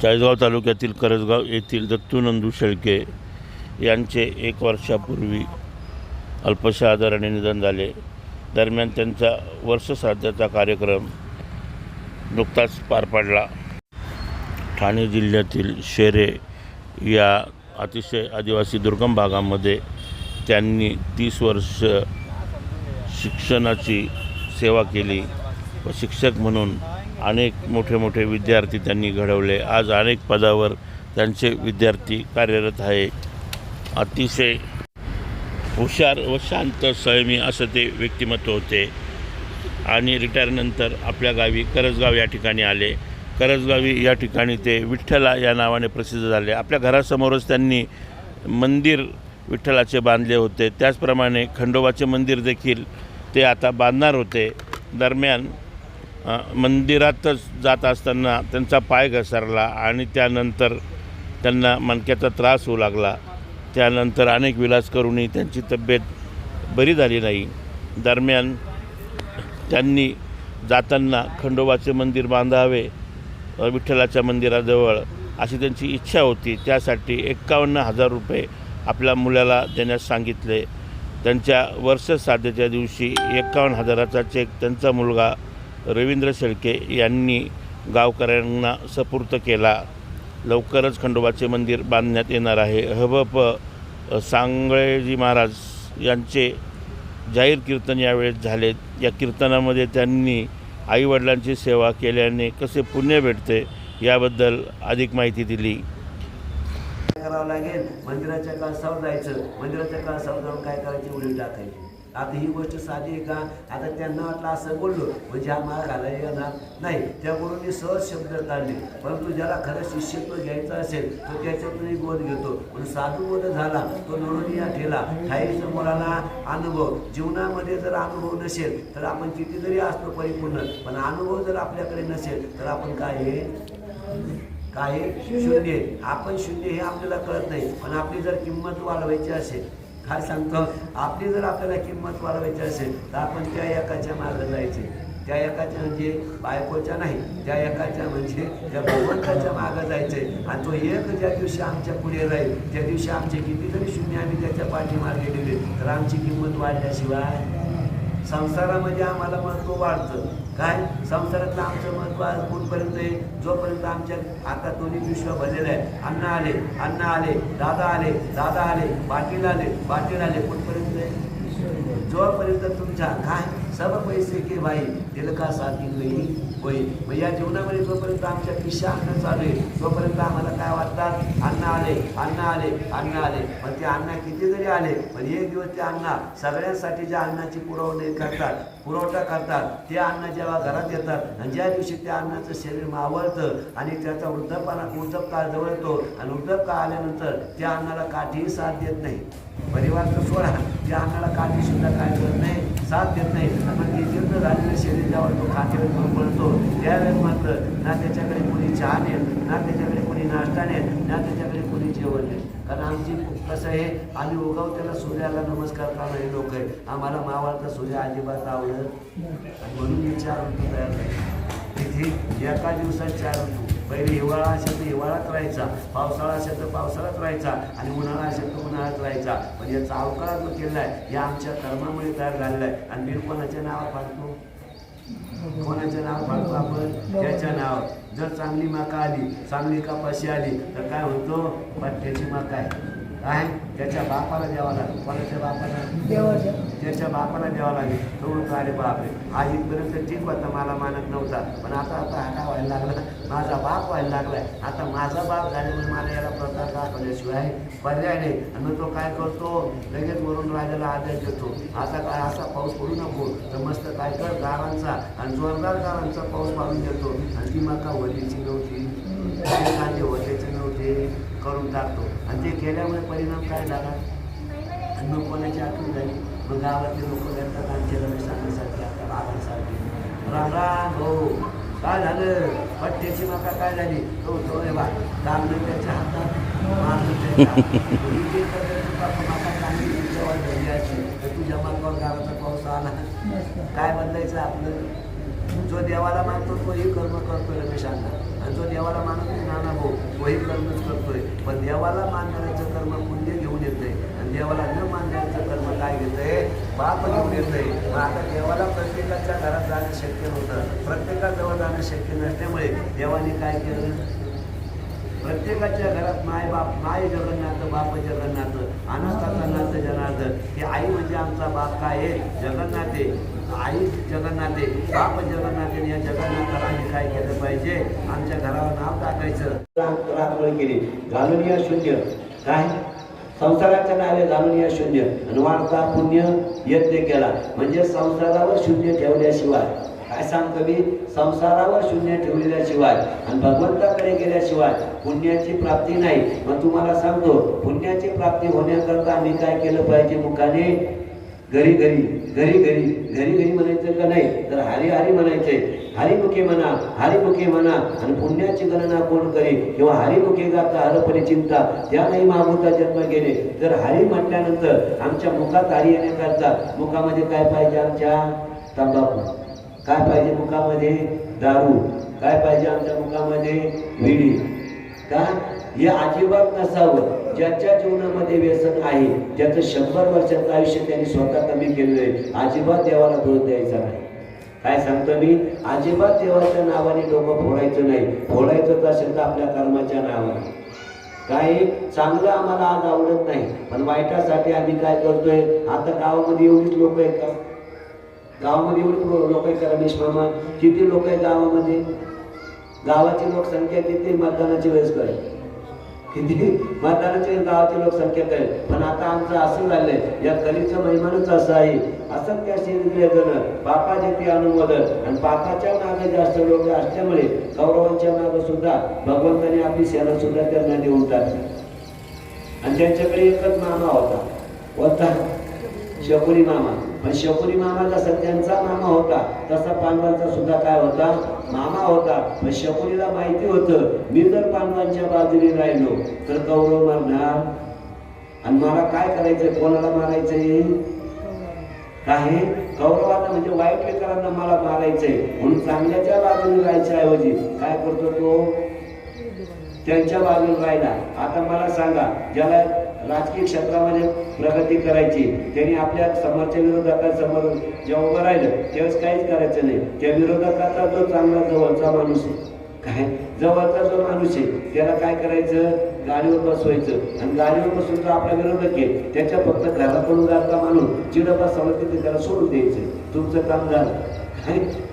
चाळीसगाव तालुक्यातील करजगाव येथील दत्तू नंदू शेळके यांचे 1 वर्षापूर्वी अल्पशा आजाराने निधन झाले. दरम्यान त्यांचा वर्षश्राद्धाचा कार्यक्रम नुकताच पार पडला. ठाणे जिल्ह्यातील शेरे या अतिशय आदिवासी दुर्गम भागामध्ये त्यांनी 30 वर्ष शिक्षणाची सेवा केली व शिक्षक म्हणून अनेक मोठे मोठे विद्यार्थी त्यांनी घडवले. आज अनेक पदावर त्यांचे विद्यार्थी कार्यरत आहे. अतिशय हुशार व शांत संयमी असं ते व्यक्तिमत्व होते आणि रिटायरनंतर आपल्या गावी करजगाव या ठिकाणी आले. करजगावी या ठिकाणी ते विठ्ठला या नावाने प्रसिद्ध झाले. आपल्या घरासमोरच त्यांनी मंदिर विठ्ठलाचे बांधले होते. त्याचप्रमाणे खंडोबाचे मंदिर देखील ते आता बांधणार होते. दरम्यान मंदिरातच जात असताना त्यांचा पाय घसरला आणि त्यानंतर त्यांना मणक्याचा त्रास होऊ लागला. त्यानंतर अनेक विलास करूनही त्यांची तब्येत बरी झाली नाही. दरम्यान त्यांनी जाताना खंडोबाचे मंदिर बांधावे विठ्ठलाच्या मंदिराजवळ अशी त्यांची इच्छा होती. त्यासाठी 51,000 रुपये आपल्या मुलाला देण्यास सांगितले. त्यांच्या वर्षश्राद्धाच्या दिवशी 51,000चा चेक त्यांचा मुलगा रवींद्र शेळके यांनी गावकऱ्यांना सुपूर्द केला. लवकरच खंडोबाचे मंदिर बांधण्यात येणार आहे. हबप सांगळेजी महाराज यांचे जाहीर कीर्तन यावेळेस झाले. या कीर्तनामध्ये त्यांनी आईवडिलांची सेवा केल्याने कसे पुण्य भेटते याबद्दल अधिक माहिती दिली. करावं लागेल, मंदिराच्या कासावर जायचं, मंदिराच्या कासावर जाऊन काय करायची उडी टाकायची. आता ही गोष्ट साधी आहे का? आता त्यांना वाटलं असं बोललो म्हणजे हा मार घालायला येणार नाही. त्या गुरूंनी सहज शब्द काढले. परंतु ज्याला खरं शिष्यत्व घ्यायचं असेल तो त्याच्यातूनही बोध घेतो. म्हणून साधू बोध झाला तो नळून या ठेला. ठाईचं मुलाला अनुभव. जीवनामध्ये जर अनुभव नसेल तर आपण किती जरी असतो परिपूर्ण, पण अनुभव जर आपल्याकडे नसेल तर आपण काय शून्य. आपण शून्य हे आपल्याला कळत नाही. पण आपली जर किंमत वाढवायची असेल, काय सांगतो, आपली जर आपल्याला किंमत वाढवायची असेल तर आपण त्या एकाच्या मागं जायचे. त्या एकाच्या म्हणजे बायकोच्या नाही, त्या एकाच्या म्हणजे त्या भगवंताच्या मागं जायचे. आणि तो एक ज्या दिवशी आमच्या पुढे राहील त्या दिवशी आमचे किती जरी शून्य आम्ही त्याच्या पाठीमागे गेले तर आमची किंमत वाढल्याशिवाय संसारामध्ये आम्हाला महत्त्व वाढतं. काय संसारातलं आमचं महत्त्व आज कुठपर्यंत आहे? जोपर्यंत आमच्या आता दोन्ही पिशव्या भरलेल्या आहे. अण्णा आले, अण्णा आले, दादा आले, दादा आले, पाटील आले, पाटील आले, कुठपर्यंत आहे? जोपर्यंत तुमच्या काय सब पैसे के भाई दिल का साथी गई होई. मग या जीवनामध्ये जोपर्यंत आमच्या पिशा अन्न चालू आहे तोपर्यंत आम्हाला काय वाटतात? अण्णा आले, अण्णा आले, अण्णा आले. पण ते अण्णा किती जरी आले पण एक दिवस ते अण्णा सगळ्यांसाठी ज्या अन्नाची पुरवठा करतात ते अन्न जेव्हा घरात येतात आणि ज्या दिवशी त्या अन्नाचं शरीर मावळतं आणि त्याचा वृद्धकाळ जवळतो आणि वृद्धकाळ आल्यानंतर त्या अन्नाला काठीही साथ देत नाही. परिवारचं सोडा, त्या अन्नाला काठी सुद्धा काय करत नाही, साथ देत नाही. मग ते जीर्ण झालेलं शरीर जेव्हा तो काठीवर घेऊन पडतो त्यावेळेस मात्र ना त्याच्याकडे कोणी चहा नेत, ना त्याच्याकडे कोणी नाश्ता नेत, ना त्याच्याकडे कोणी जेवण नेत. कारण आमची कसं आहे, आम्ही उगवत्याला सूर्याला नमस्कार करणारे लोक आहे. आम्हाला मावळता सूर्य अजिबात आवडत आणि म्हणून मी 4 ऋतू तयार झाले. तिथे एका दिवसात 4 ऋतू. पहिले हिवाळा असेल तर हिवाळात राहायचा, पावसाळा असेल तर पावसाळ्यात राहायचा आणि उन्हाळा असेल तर उन्हाळ्यात राहायचा. पण याचा अवकाळ जो केला आहे या आमच्या कर्मामुळे तयार झालेला आहे. आणि बिल कोणाच्या नावावर फाडतो? कोणाच्या नाव फाडतो आपण? त्याच्या नावावर. जर चांगली मका आली, चांगली कपाशी आली तर काय होतो? पट्ट्याची मका आहे काय त्याच्या बापाला द्यावा लागेल. कोणाच्या बापाला? त्याच्या बापाला द्यावा लागेल. तो म्हणतो अरे बापरे, हा इथपर्यंत ठीक होता, मला मानत नव्हता, पण आता हा काय व्हायला लागला, माझा बाप व्हायला लागलाय. आता माझा बाप झाल्यामुळे मला याला प्रकार दाखवल्याशिवाय पर्याय नाही. आणि मग तो काय करतो? लगेच वरून राजाला आदेश देतो, आता काय असा पाऊस पडू नको तर मस्त काय कर गारांचा आणि जोरदार गारांचा पाऊस पाडून देतो. आणि ती मका वलीची नव्हती, कांदे वल्याचे नव्हते, करून टाकतो. आणि ते केल्यामुळे परिणाम काय झाला? आणि मग कोणाची आठवण झाली? मग गावातले लोक भेटतात आमच्या रमेश सांगण्यासाठी, आता बाबांसाठी, राम राम भाऊ काय झालं? पट्ट्याची मका काय झाली? तो रे बा दाबलं त्याच्या हातात, मारलं त्याच्या मका चांगली तुमच्यावर धरली असली तर तुझ्या मकावर गावाचा पाऊस आला काय बदलायचं आपलं? जो देवाला मानतो तोही कर्म करतोय रमेश अण्णा, आणि जो देवाला मानत नाही नाना भाऊ तोही कर्मच करतोय. पण देवाला मानणाऱ्याचं कर्म पुण्य घेऊन येतंय आणि देवाला न मानणाऱ्याचं कर्म काय घेतंय? पाप घेऊन येतंय. मग आता देवाला प्रत्येकाच्या घरात जाणं शक्य नव्हतं, प्रत्येकाजवळ जाणं शक्य नसल्यामुळे देवाने काय केलं? प्रत्येकाच्या घरात माय जगन्नाथ, बाप जगन्नाथ, अनाथाचा नाथ जनार्दन. ही आई म्हणजे आमचा बाप काय आहे? जगन्नाथ आहे. आई जगन्नाथ आहे, बाप जगन्नाथ आहे. या जगन्नाथाला आम्ही काय केलं पाहिजे? आमच्या घरावर नाव टाकायचं. रात्र केली घालून या शून्य, काय संसाराच्या नावे घालून या शून्य, आणि वाढता पुण्य यज्ञ केला. म्हणजे संसारावर शून्य ठेवल्याशिवाय, काय सांगतो मी, संसारावर शून्य ठेवलेल्याशिवाय आणि भगवंताकडे गेल्याशिवाय पुण्याची प्राप्ती नाही. मग तुम्हाला सांगतो, पुण्याची प्राप्ती होण्याकरता आम्ही काय केलं पाहिजे? मुखाने घरी घरी घरी घरी घरी घरी म्हणायचं का नाही, तर हरी हरी म्हणायचंय. हरिमुखे म्हणा, हरिमुखे म्हणा, आणि पुण्याची गणना कोण करे? किंवा हरिमुखे गाता हरपणे चिंता, त्या नाही मागवता जन्म गेले. तर हरी म्हटल्यानंतर आमच्या मुखात हरी येण्याकरता मुखामध्ये काय पाहिजे? आमच्या तंबाखू. काय पाहिजे मुखामध्ये? दारू. काय पाहिजे आमच्या मुखामध्ये? विडी. का? हे अजिबात नसावं. ज्याच्या जीवनामध्ये व्यसन आहे त्याचं 100 वर्षाचं आयुष्य त्यांनी स्वतः कमी केलेलं आहे. अजिबात देवाला दोष द्यायचा नाही. काय सांगतो मी? अजिबात देवाच्या नावाने डोकं फोडायचं नाही. फोडायचं असेल तर आपल्या कर्माच्या नावाने. काही चांगलं आम्हाला आज आवडत नाही, पण वाईटासाठी आम्ही काय करतोय? आता गावामध्ये एवढीच लोक आहेत का? गावामध्ये एवढी लोक आहेत का रमेश मामा? किती लोक आहेत गावामध्ये? गावाची लोकसंख्या किती? मतदानाची वेळेस कळेल किती? मतदानाची गावाची लोकसंख्या कळेल. पण आता आमचं असं झालंय, या कलीचं महिमानच असं आहे. असं त्या जण पापाचे ते अनुमोदन, आणि पापाच्या मागे जास्त लोक असल्यामुळे कौरवांच्या मागे सुद्धा भगवंताने आपली सेना सुद्धा त्यांना देऊन टाकली. आणि त्यांच्याकडे एकच मामा होता शकुनी मामा. पण शकुनी मामा जसा त्यांचा मामा होता तसा पांडवांचा सुद्धा काय होता? मामा होता. पण शकुनीला माहिती होतं, मी जर पांडवांच्या बाजूने राहिलो तर कौरव मारणार, आणि मला काय करायचंय? कोणाला मारायचंय? काय? कौरवाला म्हणजे वाईट विचारांना मला मारायचंय. म्हणून चांगल्याच्या बाजूने राहायच्या ऐवजी काय करतो तो? त्यांच्या बाजूने राहिला. आता मला सांगा, ज्याला राजकीय क्षेत्रामध्ये प्रगती करायची त्यांनी आपल्या समोरच्या विरोधकांसमोर जेव्हा उभं राहिलं त्यावेळेस काहीच करायचं नाही. त्या विरोधकाचा जो चांगला जवळचा माणूस आहे, काय जवळचा जो माणूस आहे त्याला काय करायचं? गाडीवर बसवायचं. आणि गाडीवर बसून जो आपला विरोधक आहे त्याच्या फक्त घराकडून जाता माणूस जिथं बसवलं तिथे त्याला सोडून द्यायचं. तुमचं काम झालं.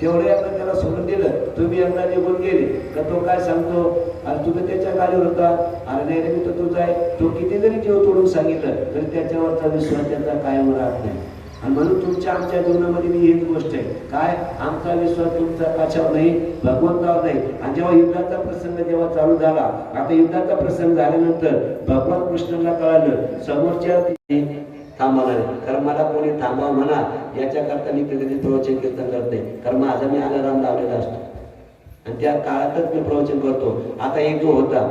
तेवढं एकदा त्याला सोडून दिलं, तुम्ही एकदा निघून गेले का तो काय सांगतो? अरे तुझं त्याच्या गाडीवर होता, अरे नाही रे मी तर तुझा आहे. तो किती जरी जीव तोडून सांगितलं तरी त्याच्यावरचा विश्वास त्याचा कायम राहत नाही. आणि म्हणून तुमच्या आमच्या जीवनामध्ये मी हीच गोष्ट आहे, काय आमचा विश्वास तुमचा कशावर नाही? भगवंतावर नाही. आणि जेव्हा युद्धाचा प्रसंग जेव्हा चालू झाला, आता युद्धाचा प्रसंग झाल्यानंतर भगवान कृष्णाला कळालं समोरच्या थांबवणार आहे. कारण मला कोणी थांबावं म्हणा याच्याकरता मी कधी प्रवचन कीर्तन करते. कारण माझा मी अलाराम लावलेला असतो आणि त्या काळातच मी प्रवचन करतो. आता एक जो होता,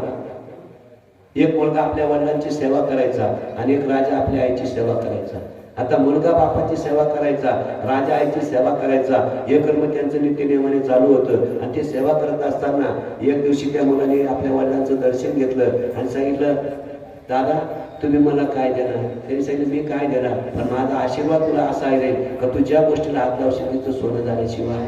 एक मुलगा आपल्या वडिलांची सेवा करायचा आणि एक राजा आपल्या आईची सेवा करायचा. आता मुलगा बापाची सेवा करायचा, राजा आईची सेवा करायचा. हे कर्म त्यांचं नित्यनियमाने चालू होतं. आणि ते सेवा करत असताना एक दिवशी त्या मुलाने आपल्या वडिलांचं दर्शन घेतलं आणि सांगितलं, दादा तुम्ही मला काय देणार? त्यांनी सांगितलं, मी काय देणार, पण माझा आशीर्वाद तुला असा आहे का तू ज्या गोष्टीला हात लावशील तिचं सोनं झाल्याशिवाय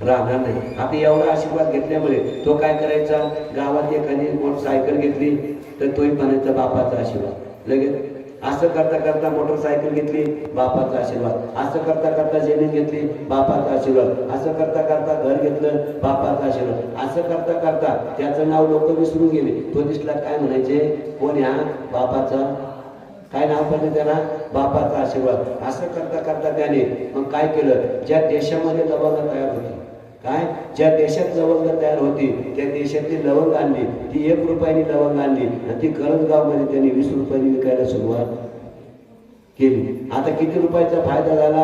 राहणार नाही. आता एवढा आशीर्वाद घेतल्यामुळे तो काय करायचा? गावात एखादी मोटरसायकल घेतली तर तोही म्हणायचा बापाचा आशीर्वाद. लगेच असं करता करता मोटरसायकल घेतली, बापाचा आशीर्वाद. असं करता करता जमीन घेतली, बापाचा आशीर्वाद. असं करता करता घर घेतलं, बापाचा आशीर्वाद. असं करता करता त्याचं नाव लोक विसरून गेले. तो दिसला काय म्हणायचे? कोण ह्या? बापाचा. काय नाव पडलं त्याला? बापाचा आशीर्वाद. असं करता करता त्याने मग काय केलं? ज्या देशामध्ये लवंग तयार होती, काय ज्या देशात लवंग तयार होती त्या देशातली लवंग आणली, ती 1 रुपयानी लवंग आणली आणि ती करंजगावमध्ये त्यांनी 20 रुपयांनी विकायला सुरुवात केली. आता किती रुपयाचा फायदा झाला?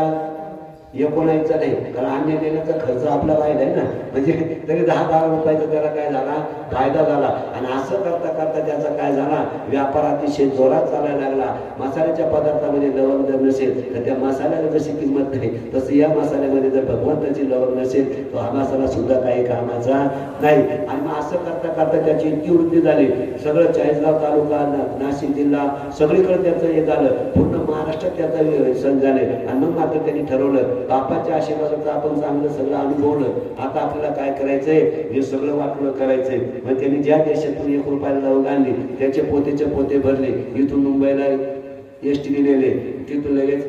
एकोणायचा नाही, कारण अन्य देण्याचा खर्च आपला राहिला आहे ना, म्हणजे तरी 10-12 रुपयाचा त्याला काय झाला, फायदा झाला. आणि असं करता करता त्याचा काय झाला, व्यापार अतिशय जोरात चालायला लागला. मसाल्याच्या पदार्थामध्ये लवंग जर नसेल तर त्या मसाल्याला जशी किंमत नाही, तसं या मसाल्यामध्ये जर भगवंताची लवंग नसेल तर हा मसाला सुद्धा काही कामाचा नाही. आणि मग असं करता करता त्याची इतकी वृद्धी झाली, सगळं चाळीसगाव तालुका, नाशिक जिल्हा सगळीकडे त्याचं हे झालं, पूर्ण महाराष्ट्रात त्याचा सण झाले. आणि मग मात्र त्यांनी ठरवलं, बापाच्या आशीर्वादाचं आपण चांगलं सगळं अनुभवलं, आता आपल्याला काय करायचंय, हे सगळं वाटलं करायचंय. मग त्यांनी ज्या देशातून 1 रुपयाला लवंग आणली त्याचे पोतेचे पोते भरले, इथून मुंबईला एसटी दिलेले, तिथून लगेच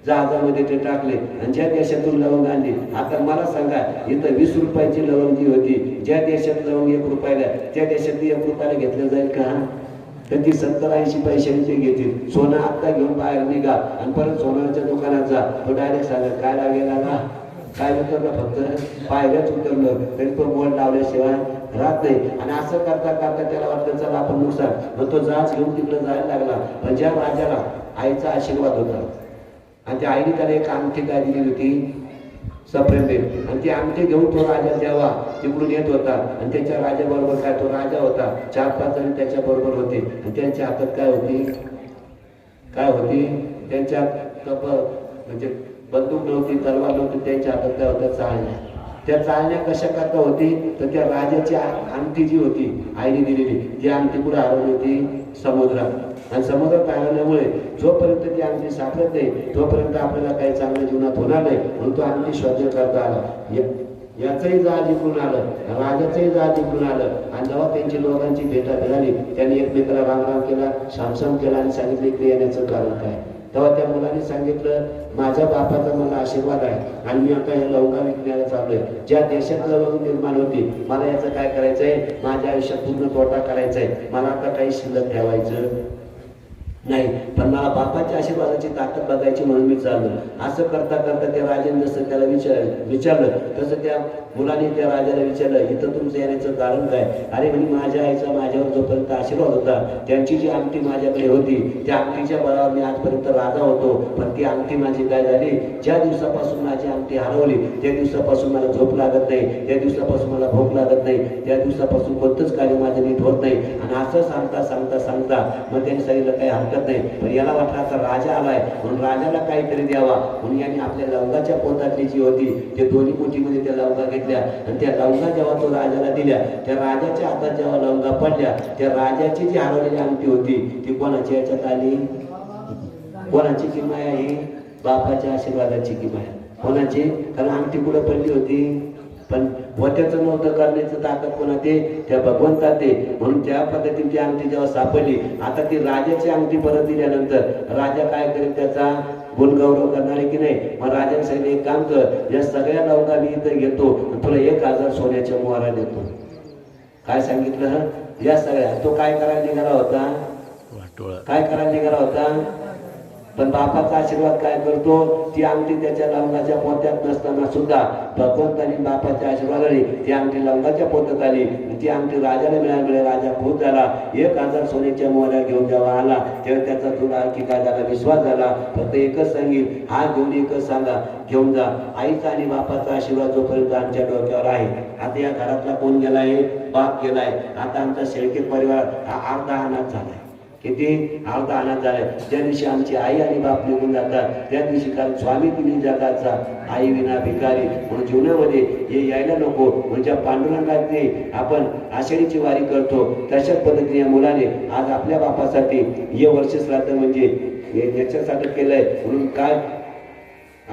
जहाजामध्ये ते टाकले. आणि ज्या देशातून लवंग आणली, आता मला सांगा, इथं 20 रुपयाची लवंग जी होती, ज्या देशात लवंग 1 रुपयाला, त्या देशात 1 रुपयाला घेतलं जाईल का? तर ती 70-80 पैशांनी ते घेतील. सोनं आत्ता घेऊन बाहेर निघा आणि परत सोन्याच्या दुकानात जा, तो डायरेक्ट सांगा काय लागेल ना, काय उतरलं, फक्त पायऱ्याच उतरलं तरी तो बोर्ड लावल्याशिवाय राहत नाही. आणि असं करता करता त्याला वाटतं चला आपण नुकसान, मग तो जहाज घेऊन तिकडे जायला लागला. पण ज्या राजाला आईचा आशीर्वाद होता आणि त्या आईने त्याला एक अंगठी काय दिली होती, सप्रेमे, आणि ती अंगठी घेऊन तो राजा जेव्हा तिकडून येत होता आणि त्याच्या राजाबरोबर काय, तो राजा होता, 4-5 जण त्याच्या बरोबर होते. आणि त्यांच्या हातात काय होती, काय होती, त्यांच्या म्हणजे बंदूक नव्हती, तलवार नव्हती, त्यांच्या हातात काय होत्या, चाळण्या. त्या चाळण्या कशा करता होती, तर त्या राजाची अंगठी जी होती आईने दिलेली, ती अंगठी कुठे हरवली होती, समुद्रात. आणि समुद्रात हरवल्यामुळे जोपर्यंत ती अंगठी सापडत नाही तोपर्यंत आपल्याला काही चांगलं जीवनात होणार नाही. म्हणून तो अंगठी शोध करता आला. याचंही जहाज इकडून आलं, राजाचंही जहाज इकडून आलं. आणि जेव्हा त्यांची लोकांची भेटा मिळाली, त्यांनी एकमेकाला राम केला, शामशाम केला आणि सांगितलं इकडे येण्याचं कारण काय. तेव्हा त्या मुलांनी सांगितलं, माझ्या बापाचा मला आशीर्वाद आहे आणि मी आता हे लवंगा विकण्याला चाललोय. ज्या देशात लवंग निर्माण होती, मला याचं काय करायचंय, माझ्या आयुष्यात पूर्ण तोटा करायचा आहे, मला आता काही शिल्लक ठेवायचं नाही, पण मला बापाच्या आशीर्वादाची ताकद बघायची म्हणून मी चाललो. असं करता करता त्या राजाने जसं त्याला विचारलं तसं त्या मुलाने त्या राजाला विचारलं, इथं तुमचं येण्याचं कारण काय. अरे म्हणजे माझ्या आईचा माझ्यावर जोपर्यंत आशीर्वाद होता, त्यांची जी अंगठी माझ्याकडे होती, त्या अंगठीच्या बळावर मी आजपर्यंत राजा होतो. पण ती अंगठी माझी काय झाली, ज्या दिवसापासून माझी अंगठी हरवली त्या दिवसापासून मला झोप लागत नाही, त्या दिवसापासून मला भूक लागत नाही, त्या दिवसापासून कोणतंच कार्य माझं नीट होत नाही. आणि असं सांगता सांगता सांगता मग त्यांनी सांगितलं काही हरकत नाही, पण याला वाटलं आता राजा आलाय म्हणून राजाला काहीतरी द्यावा. म्हणून यांनी आपल्या लवंगाच्या पोतातली जी होती ते दोन्ही पोटीमध्ये त्या लवंगा घेतल्या आणि त्या लवंगा जेव्हा तो राजाला दिल्या, त्या राजाच्या हातात जेव्हा लवंगा पडल्या, त्या राजाची जी हरवलेली अंगठी होती ती कोणाच्या याच्यात आली, कोणाची किमया, ही बापाच्या आशीर्वादाची किमया. कोणाची, कारण अंगठी कुठं पडली होती, पण वत्याचं नव्हतं करण्याचं ताकद कोणा, ते त्या भगवंतात ते. म्हणून त्या पद्धतीने ती अंगठी जेव्हा सापडली, आता ती राजाची अंगठी परत दिल्यानंतर राजा काय करेल, त्याचा गुणगौरव करणार आहे की नाही. मग राजाने सांगितलं, एक काम कर, या सगळ्या लवंगा मी इथं घेतो, तुला 1000 सोन्याच्या मोहरा देतो. काय सांगितलं, या सगळ्या. तो काय करायला निघाला होता, काय करायला निघाला होता, पण बापाचा आशीर्वाद काय करतो, ती अंगठी त्याच्या लवंगाच्या पोत्यात नसताना सुद्धा भगवंतानी बापाच्या आशीर्वादाने ती अंगठी लवंगाच्या पोत्यात आली. ती अंगठी राजाला मिळाली, राजा खुश झाला, 1000 सोन्याच्या मोहऱ्या घेऊन जेव्हा आला तेव्हा त्याचा तुला आणखी काय झाला, विश्वास झाला. फक्त एकच सांगेल, हा घेऊन एकच सांगा, घेऊन जा. आईचा आणि बापाचा आशीर्वाद जोपर्यंत आमच्या डोक्यावर आहे. आता या घरातला कोण गेलाय, बाप गेलाय. आता आमचा शेळके परिवार हा अर्धा अनाथ झालाय. किती, अर्धा अनाथ झालाय. ज्या दिवशी आमची आई आणि बाप निघून जातात त्या दिवशी, कारण स्वामी तुम्ही जगाचा, आई विना भिकारी. म्हणून जीवनामध्ये हे यायला नको. म्हणजे पांडुरंगाचे आपण आषाढीची वारी करतो, तशाच पद्धतीने या मुलाने आज आपल्या बापासाठी हे वर्ष श्राद्ध म्हणजे याच्यासाठी केलंय. म्हणून काय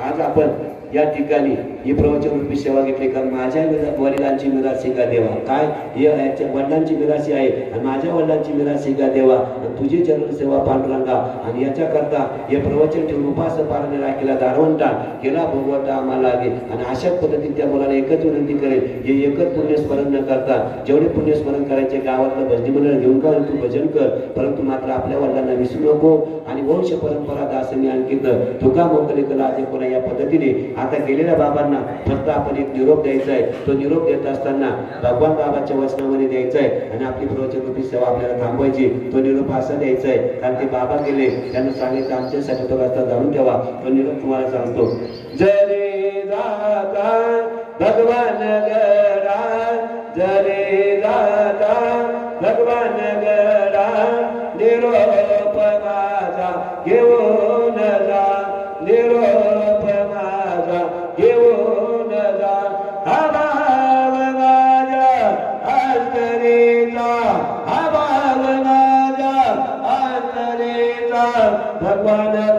आज आपण या ठिकाणी ही प्रवचन रूपी सेवा घेतली, कारण माझ्या वडिलांची मिरासी का देवा, काय याच्या वडिलांची मिरासी आहे आणि माझ्या वडिलांची मिरासी का देवा, तुझी चरण सेवा पांडुरंगा. आणि याच्याकरता हे प्रवचन ठेवून उपास पाराने राखीला दारवंटा केला भगवंता आम्हाला लागे. आणि अशाच पद्धतीने त्या मुलाला एकच विनंती करेल, हे एकच पुण्यस्मरण न करता जेवढे पुण्यस्मरण करायचे गावातलं भजनी मंडळ घेऊन कर, तू भजन कर, परंतु मात्र आपल्या वडिलांना विसरू नको. आणि वंश परंपरा दास मी आणखी तुका मोकले कला असे कोणा, या पद्धतीने आता गेलेल्या बाबांना फक्त आपण एक निरोप द्यायचा आहे. तो निरोप देत असताना भगवान बाबाच्या वचनामध्ये द्यायचा आहे आणि आपली प्रवचन रूपी सेवा आपल्याला थांबवायची. तो निरोप असा द्यायचा आहे, कारण ते बाबा गेले, त्यांना सांगितलं आमच्यासाठी तो रस्ता जाणून ठेवा. तो निरोप तुम्हाला सांगतो. जय रे भगवान गडा जरे जाता भगवान गडा निरोप माझा घेऊन जा निरोप माझा घेऊन जा हा भाव माझ्या अंतरेचा हा भाव माझ्या अंतरेचा भगवान